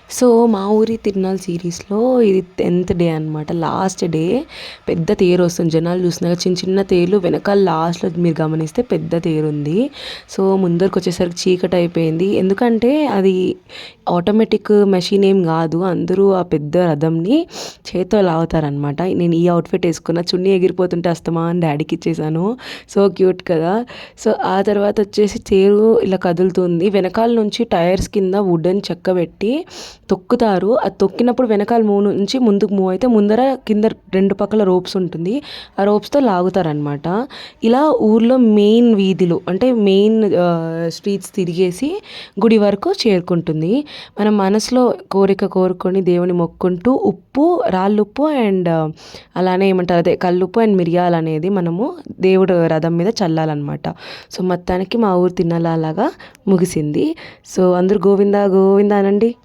So మా ఊరి తిరునాళ్ళ సిరీస్లో ఇది 10th డే అనమాట. లాస్ట్ డే పెద్ద తేరు వస్తుంది. జనాలు చూస్తున్నారు చిన్న చిన్న తేర్లు, వెనకాల లాస్ట్లో మీరు గమనిస్తే పెద్ద తేరు ఉంది. సో ముందరికి వచ్చేసరికి చీకటి అయిపోయింది. ఎందుకంటే అది ఆటోమేటిక్ మెషిన్ ఏం కాదు, అందరూ ఆ పెద్ద రథంని చేత్తో లాగుతారనమాట. నేను ఈ అవుట్ఫిట్ వేసుకున్న, చున్నీ ఎగిరిపోతుంటే అస్తమా అని డాడీకి ఇచ్చేసాను. సో క్యూట్ కదా. సో ఆ తర్వాత వచ్చేసి తేరు ఇలా కదులుతుంది. వెనకాల నుంచి టైర్స్ కింద వుడెన్ చెక్క పెట్టి తొక్కుతారు. అది తొక్కినప్పుడు వెనకాల మూవ్ నుంచి ముందుకు మూవ్ అయితే ముందర కింద రెండు పక్కల రోప్స్ ఉంటుంది. ఆ రోప్స్తో లాగుతారనమాట. ఇలా ఊర్లో మెయిన్ వీధిలో అంటే మెయిన్ స్ట్రీట్స్ తిరిగేసి గుడి వరకు చేరుకుంటుంది. మనం మనసులో కోరిక కోరుకొని దేవుని మొక్కుంటూ ఉప్పు, రాళ్ళుప్పు అండ్ అలానే ఏమంటారు అదే కల్లుప్పు అండ్ మిరియాలు అనేది మనము దేవుడు రథం మీద చల్లాలన్నమాట. సో మొత్తానికి మా ఊరు తిన్నలాగా ముగిసింది. సో అందరూ గోవిందా గోవిందా అనండి.